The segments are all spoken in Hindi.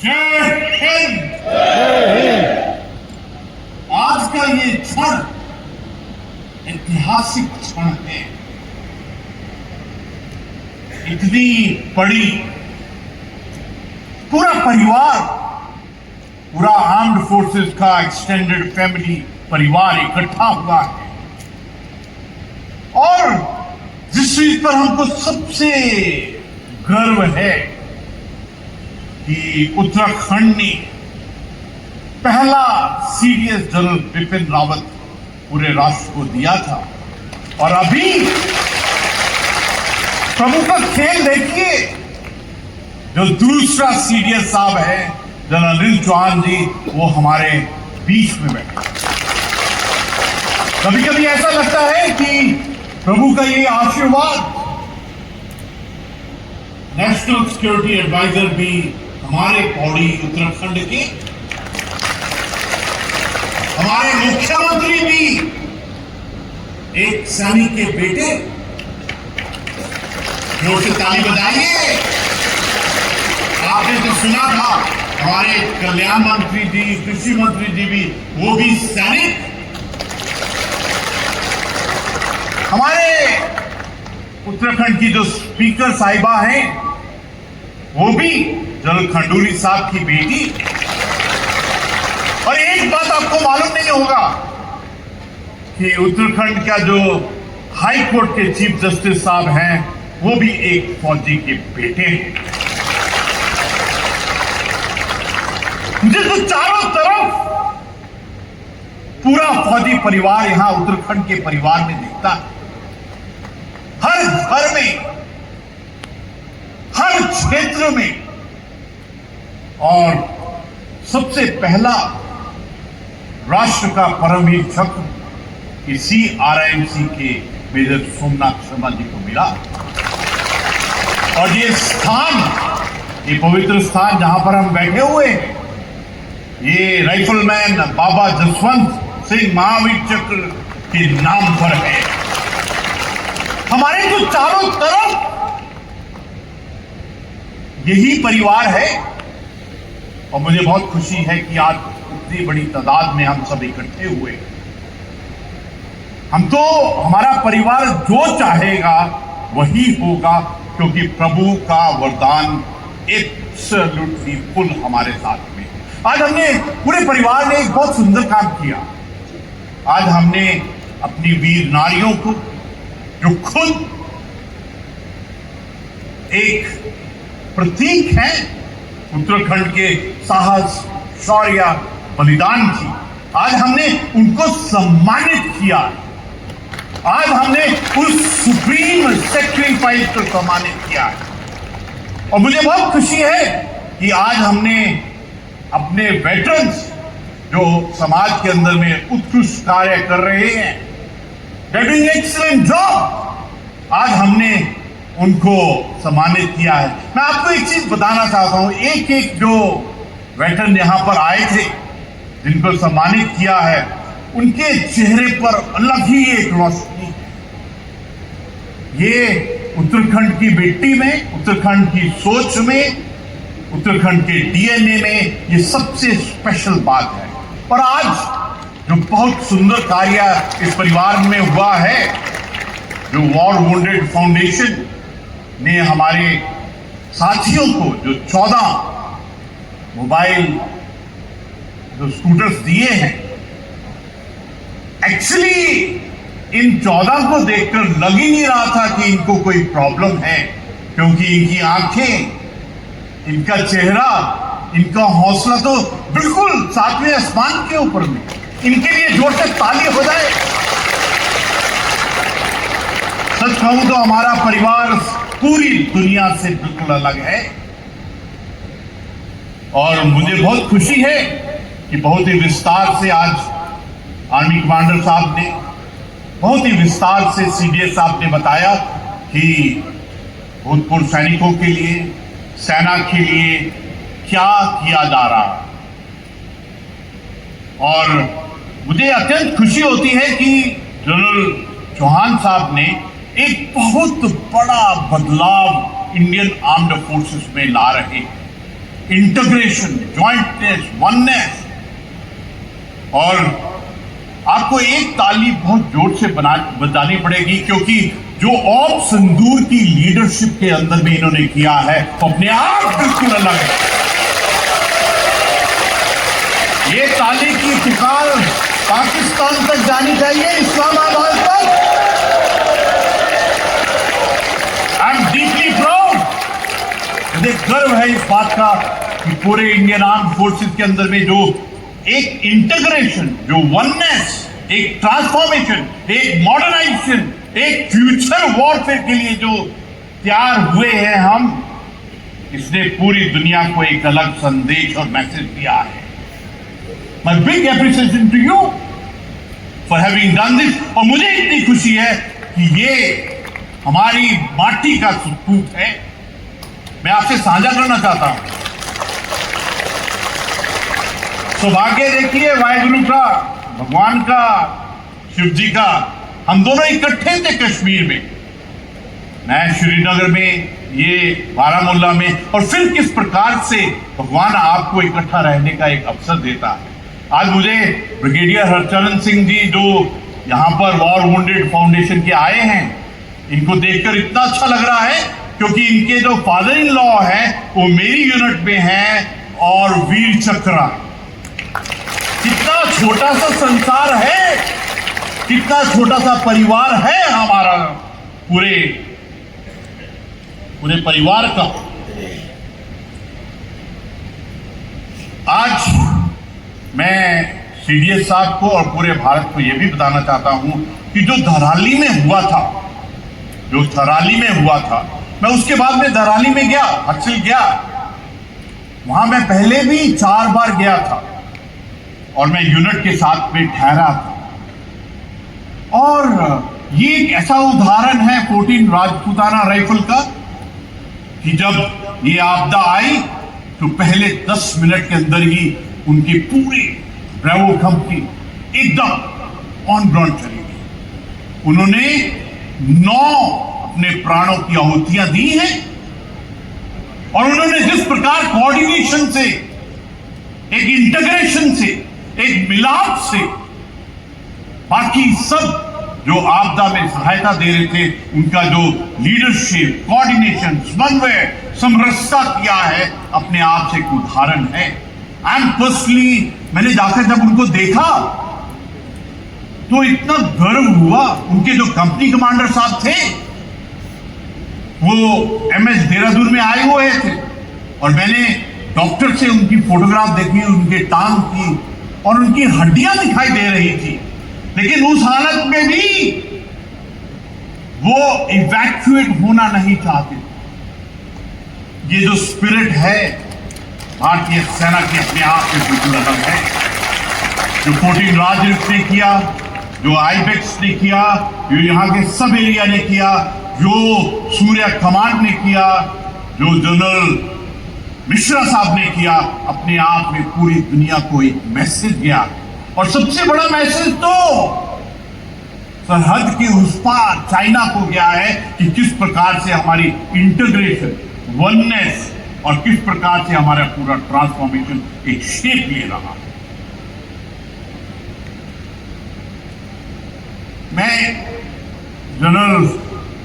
जय हिंद। आज का ये क्षण ऐतिहासिक क्षण है। इतनी बड़ी पूरा परिवार, पूरा आर्म्ड फोर्सेस का एक्सटेंडेड फैमिली परिवार इकट्ठा हुआ है और जिस चीज पर हमको सबसे गर्व है कि उत्तराखंड ने पहला सीडीएस जनरल बिपिन रावत पूरे राष्ट्र को दिया था। और अभी प्रभु का खेल देखिए, जो दूसरा सीडीएस साहब है जनरल अनिल चौहान जी, वो हमारे बीच में बैठे। कभी कभी ऐसा लगता है कि प्रभु का ये आशीर्वाद, नेशनल सिक्योरिटी एडवाइजर भी हमारे पौड़ी उत्तराखंड के, हमारे मुख्यमंत्री भी एक सैनिक के बेटे, जोर से ताली बजाइए। आपने तो सुना था हमारे कल्याण मंत्री जी, कृषि मंत्री जी भी, वो भी सैनिक। हमारे उत्तराखंड की जो स्पीकर साहिबा हैं, वो भी जनरल खंडूरी साहब की बेटी। और एक बात आपको मालूम नहीं होगा कि उत्तराखंड का जो हाई कोर्ट के चीफ जस्टिस साहब हैं, वो भी एक फौजी के बेटे हैं। मुझे तो चारों तरफ पूरा फौजी परिवार यहां उत्तराखंड के परिवार में दिखता है। हर घर में, हर क्षेत्र में। और सबसे पहला राष्ट्र का परमवीर चक्र इसी आरआईएमसी के मेजर सोमनाथ शर्मा जी को मिला। और ये स्थान, ये पवित्र स्थान जहां पर हम बैठे हुए हैं, ये राइफलमैन बाबा जसवंत सिंह महावीर चक्र के नाम पर है। हमारे जो चारों तरफ यही परिवार है। और मुझे बहुत खुशी है कि आज इतनी बड़ी तादाद में हम सब इकट्ठे हुए। हम तो, हमारा परिवार जो चाहेगा वही होगा, क्योंकि प्रभु का वरदान एब्सोल्युटली फुल हमारे साथ में। आज हमने, पूरे परिवार ने एक बहुत सुंदर काम किया। आज हमने अपनी वीर नारियों को, जो खुद एक प्रतीक है उत्तराखंड के साहस, शौर्य, बलिदान की, आज हमने उनको सम्मानित किया। आज हमने उस सुप्रीम सेक्रीफाइस को सम्मानित किया। और मुझे बहुत खुशी है कि आज हमने अपने वेटरन्स, जो समाज के अंदर में उत्कृष्ट कार्य कर रहे हैं, डूइंग एक्सीलेंट जॉब, आज हमने उनको सम्मानित किया है। मैं आपको एक चीज बताना चाहता हूं, एक एक जो वेटरन यहां पर आए थे, जिनको सम्मानित किया है, उनके चेहरे पर अलग ही एक रोशनी है। ये उत्तराखंड की मिट्टी में, उत्तराखंड की सोच में, उत्तराखंड के डीएनए में ये सबसे स्पेशल बात है। और आज जो बहुत सुंदर कार्य इस परिवार में हुआ है, जो वॉर वुंडेड फाउंडेशन ने हमारे साथियों को जो 14 मोबाइल जो स्कूटर्स दिए हैं, एक्चुअली इन 14 को देखकर लग ही नहीं रहा था कि इनको कोई प्रॉब्लम है, क्योंकि इनकी आंखें, इनका चेहरा, इनका हौसला तो बिल्कुल सातवें आसमान के ऊपर में। इनके लिए जोर से ताली हो जाए। सच कहूं तो हमारा परिवार पूरी दुनिया से बिल्कुल अलग है। और मुझे बहुत खुशी है कि बहुत ही विस्तार से आज आर्मी कमांडर साहब ने, बहुत ही विस्तार से सीडीएस साहब ने बताया कि भूतपूर्व सैनिकों के लिए, सेना के लिए क्या किया जा रहा है। और मुझे अत्यंत खुशी होती है कि जनरल चौहान साहब ने एक बहुत बड़ा बदलाव इंडियन आर्म्ड फोर्सेस में ला रहे हैं। Integration, jointness, oneness. और आपको एक ताली बहुत जोर से बजानी पड़ेगी, क्योंकि जो ऑप संदूर की लीडरशिप के अंदर में इन्होंने किया है वो अपने आप बिल्कुल अलग है। ये ताली की पुकार पाकिस्तान तक जानी चाहिए, इस्लामाबाद तक। आई एम डीपली प्राउड, मुझे गर्व है इस बात का कि पूरे इंडियन आर्म फोर्सेस के अंदर में जो एक इंटीग्रेशन, जो वननेस, एक ट्रांसफॉर्मेशन, एक मॉडर्नाइजेशन, एक फ्यूचर वॉरफेयर के लिए जो तैयार हुए हैं हम, इसने पूरी दुनिया को एक अलग संदेश और मैसेज दिया है। My big appreciation to you for having done this. और मुझे इतनी खुशी है कि ये हमारी माटी का सपूत है, मैं आपसे साझा करना चाहता हूं। सौभाग्य देखिए वाहिगुरु का, भगवान का, शिव जी का, हम दोनों इकट्ठे थे कश्मीर में, मैं श्रीनगर में, ये बारामूला में, और फिर किस प्रकार से भगवान आपको इकट्ठा रहने का एक अवसर देता है। आज मुझे ब्रिगेडियर हरचरण सिंह जी जो यहाँ पर वॉर वुंडेड फाउंडेशन के आए हैं, इनको देखकर इतना अच्छा लग रहा है, क्योंकि इनके जो फादर इन लॉ है वो मेरी यूनिट में हैं और वीर चक्रा। कितना छोटा सा संसार है, कितना छोटा सा परिवार है हमारा, पूरे परिवार का। आज मैं सीडीएस साहब को और पूरे भारत को यह भी बताना चाहता हूं कि जो धराली में हुआ था, मैं उसके बाद में धराली में गया, हर्षिल गया, वहां मैं पहले भी 4 बार गया था और मैं यूनिट के साथ में ठहरा था। और ये एक ऐसा उदाहरण है 14 राजपूताना राइफल का कि जब ये आपदा आई तो पहले 10 मिनट के अंदर ही उनकी पूरी ब्रेवो कंपनी एकदम ऑन ग्राउंड चली गई। उन्होंने 9 अपने प्राणों की आहुतियां दी हैं और उन्होंने जिस प्रकार कोऑर्डिनेशन से, एक इंटीग्रेशन से, एक मिलाप से बाकी सब जो आपदा में सहायता दे रहे थे, उनका जो लीडरशिप, कोऑर्डिनेशन, समन्वय, समरसता किया है, अपने आप से एक उदाहरण है। एंड पर्सनली मैंने जाकर जब उनको देखा तो इतना गर्व हुआ। उनके जो कंपनी कमांडर साहब थे वो एमएस देहरादून में आए हुए थे और मैंने डॉक्टर से उनकी फोटोग्राफ देखी, उनके टांग की और उनकी हड्डियां दिखाई दे रही थी, लेकिन उस हालत में भी वो इवैक्यूएट होना नहीं चाहते। ये जो स्पिरिट है भारतीय सेना की अपने आप में बिल्कुल अलग है। जो 14 राजनीति ने किया, जो आईबेक्स ने किया, जो यहाँ के सब एरिया ने किया, जो सूर्य कमांड ने किया, जो जनरल मिश्रा साहब ने किया, अपने आप में पूरी दुनिया को एक मैसेज गया। और सबसे बड़ा मैसेज तो सरहद के उस पार चाइना को गया है कि किस प्रकार से हमारी इंटीग्रेशन, वननेस और किस प्रकार से हमारा पूरा ट्रांसफॉर्मेशन एक शेप ले रहा है। मैं जनरल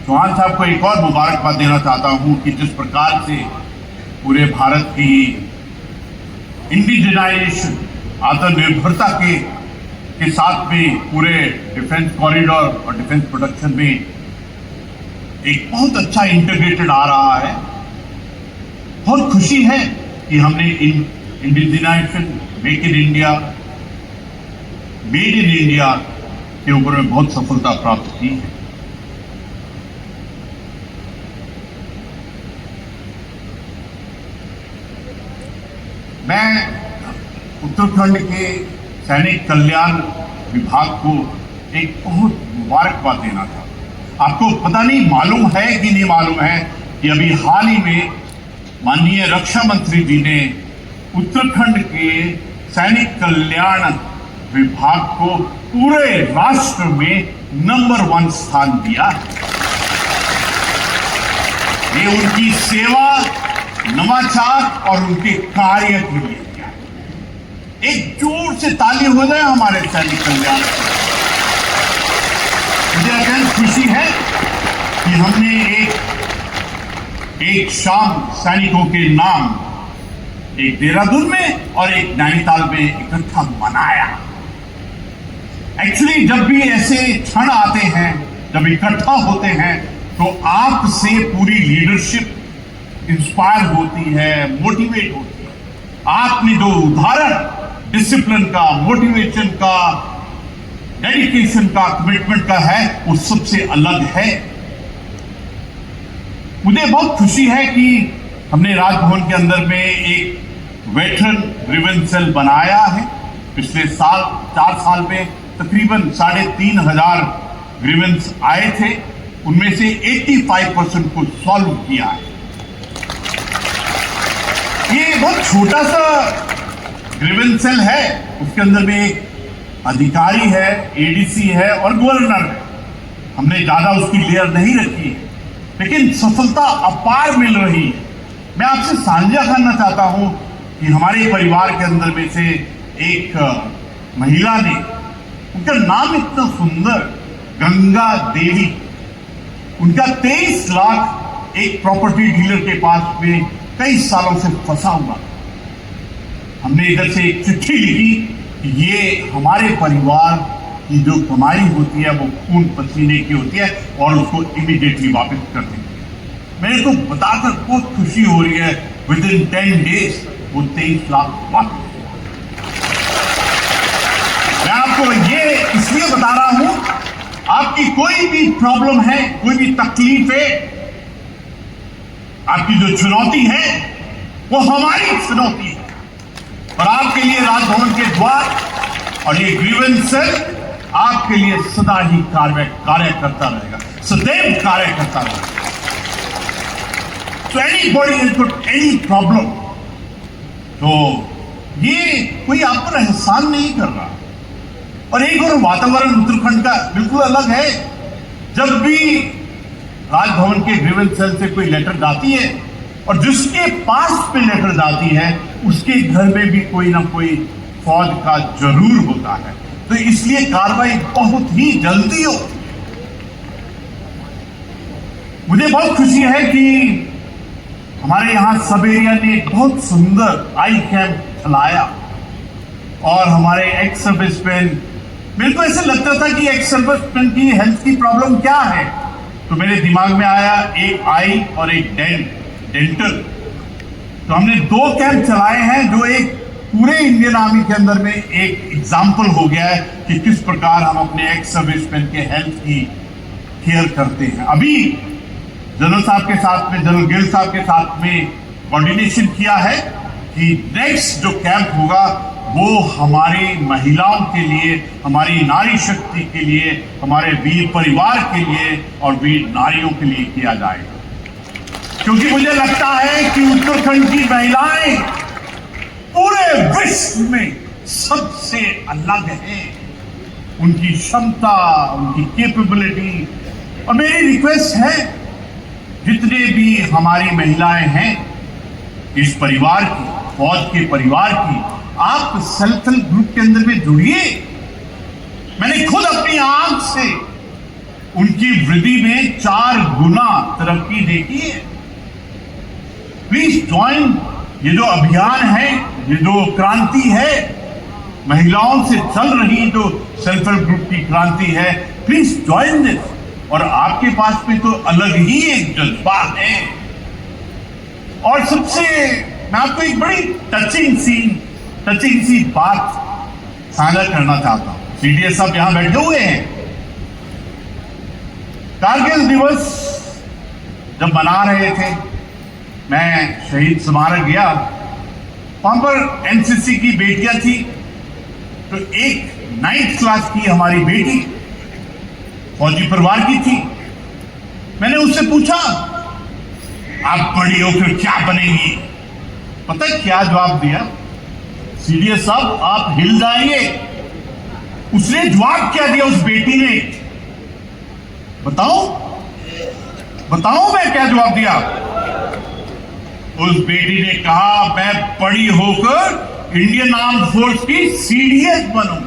चौहान साहब को एक और मुबारकबाद देना चाहता हूं कि जिस प्रकार से पूरे भारत की इंडिजिनाइजेशन, आत्मनिर्भरता के साथ में पूरे डिफेंस कॉरिडोर और डिफेंस प्रोडक्शन में एक बहुत अच्छा इंटीग्रेटेड आ रहा है। बहुत खुशी है कि हमने indigenisation, make in India, made in India के ऊपर में बहुत सफलता प्राप्त की है। मैं उत्तराखंड के सैनिक कल्याण विभाग को एक बहुत मुबारकबाद देना था। आपको पता नहीं मालूम है कि नहीं मालूम है कि अभी हाल ही में माननीय रक्षा मंत्री जी ने उत्तराखंड के सैनिक कल्याण विभाग को पूरे राष्ट्र में नंबर 1 स्थान दिया। ये उनकी सेवा नवाचार और उनके कार्य के लिए किया। एक जोर से ताली हो जाए हमारे सैनिक कल्याण। मुझे अत्यंत खुशी है कि हमने एक शाम सैनिकों के नाम एक देहरादून में और एक नैनीताल में इकट्ठा मनाया। एक्चुअली जब भी ऐसे क्षण आते हैं, जब इकट्ठा होते हैं, तो आपसे पूरी लीडरशिप इंस्पायर होती है, मोटिवेट होती है। आपने जो उदाहरण डिसिप्लिन का, मोटिवेशन का, डेडिकेशन का, कमिटमेंट का है, वो सबसे अलग है। मुझे बहुत खुशी है कि हमने राजभवन के अंदर में एक वेटरन ग्रीवेंस सेल बनाया है। पिछले साल 4 साल में तकरीबन 3,500 ग्रीवेंस आए थे, उनमें से 85% को सॉल्व किया है। ये बहुत छोटा सा ग्रीवेंस सेल है, उसके अंदर में एक अधिकारी है, एडीसी है और गवर्नर है। हमने ज्यादा उसकी लेयर नहीं रखी है, लेकिन सफलता अपार मिल रही है। मैं आपसे साझा करना चाहता हूं कि हमारे परिवार के अंदर में से एक महिला ने, उनका नाम इतना सुंदर, गंगा देवी, उनका 23 लाख एक प्रॉपर्टी डीलर के पास में कई सालों से फंसा हुआ। हमने इधर से एक चिट्ठी लिखी कि ये हमारे परिवार की जो कमाई होती है वो खून पसीने की होती है और उसको इमीडिएटली वापस कर देंगे। मेरे को बताकर बहुत खुशी हो रही है, विद इन 10 डेज वो 23 लाख वापस। मैं आपको ये इसलिए बता रहा हूं, आपकी कोई भी प्रॉब्लम है, कोई भी तकलीफ है, आपकी जो चुनौती है वो हमारी चुनौती है, और आपके लिए राजभवन के द्वार और ये ग्रीवेंस सेल आपके लिए सदा ही कार्य करता रहेगा, सदैव कार्य करता रहेगा। So anybody has got any problem, तो ये कोई आप पर एहसान नहीं कर रहा। और एक और वातावरण उत्तराखंड का बिल्कुल अलग है। जब भी राजभवन के ग्रीवेंस सेल से कोई लेटर जाती है और जिसके पास पे लेटर जाती है उसके घर में भी कोई ना कोई फौज का जरूर होता है, तो इसलिए कार्रवाई बहुत ही जल्दी हो। मुझे बहुत खुशी है कि हमारे यहां सब एरिया ने एक बहुत सुंदर आई कैंप चलाया, और हमारे एक्स सर्विसमैन, मेरे को ऐसे लगता था कि एक्स सर्विसमैन की हेल्थ की प्रॉब्लम क्या है, तो मेरे दिमाग में आया एक आई और एक डेंटल। तो हमने 2 कैंप चलाए हैं, जो एक पूरे इंडियन आर्मी के अंदर में एक एग्जाम्पल हो गया है कि किस प्रकार हम अपने एक्स सर्विसमैन के हेल्थ की केयर करते हैं। अभी जनरल साहब के साथ में, जनरल गिल साहब के साथ में कोऑर्डिनेशन किया है कि नेक्स्ट जो कैंप होगा वो हमारी महिलाओं के लिए, हमारी नारी शक्ति के लिए, हमारे वीर परिवार के लिए और वीर नारियों के लिए किया जाएगा। क्योंकि मुझे लगता है कि उत्तराखंड की महिलाएं पूरे विश्व में सबसे अलग हैं, उनकी क्षमता, उनकी कैपेबिलिटी। और मेरी रिक्वेस्ट है, जितने भी हमारी महिलाएं हैं इस परिवार की, फौज के परिवार की, आप सेल्फ हेल्प ग्रुप के अंदर में जुड़िए। मैंने खुद अपनी आंख से उनकी वृद्धि में 4 गुना तरक्की देखी है। Please join. ये जो अभियान है, ये जो क्रांति है, महिलाओं से चल रही जो सेल्फ हेल्प ग्रुप की क्रांति है, प्लीज ज्वाइन दिस। और आपके पास में तो अलग ही एक जज्बा है। और सबसे मैं आपको एक बड़ी टचिंग सी बात साझा करना चाहता हूं। सीडीएस साहब यहां बैठे हुए हैं। कारगिल दिवस जब मना रहे थे, मैं शहीद स्मारक गया, वहां पर एनसीसी की बेटियां थी। तो एक 9th क्लास की हमारी बेटी फौजी परिवार की थी। मैंने उससे पूछा, आप बड़ी होकर क्या बनेंगी? पता है क्या जवाब दिया? सीडीएस साहब, आप हिल जाएंगे। उसने जवाब क्या दिया उस बेटी ने? बताओ मैं क्या जवाब दिया? उस बेटी ने कहा मैं बड़ी होकर इंडियन आर्म फोर्स की सीडीएस बनूं।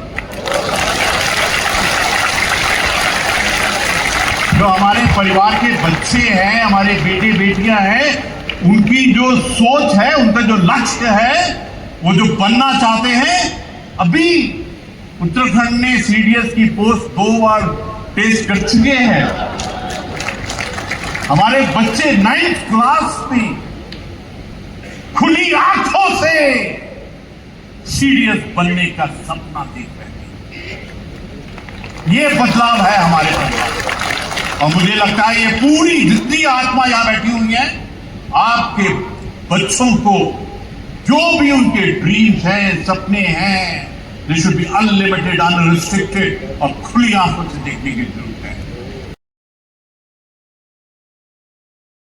जो हमारे परिवार के बच्चे हैं, हमारे बेटे बेटियां हैं, उनकी जो सोच है, उनका जो लक्ष्य है, वो जो बनना चाहते हैं, अभी उत्तराखंड ने सीडीएस की पोस्ट 2 बार टेस्ट कर चुके हैं। हमारे बच्चे 9th क्लास में खुली आंखों से सीडीएस बनने का सपना देख रहे हैं। ये बदलाव है हमारे परिवार। और मुझे लगता है ये पूरी जितनी आत्मा यहां बैठी हुई है, आपके बच्चों को जो भी उनके ड्रीम्स हैं, सपने हैं, they should be unlimited, unrestricted और खुली आंखों से देखने की जरूरत है।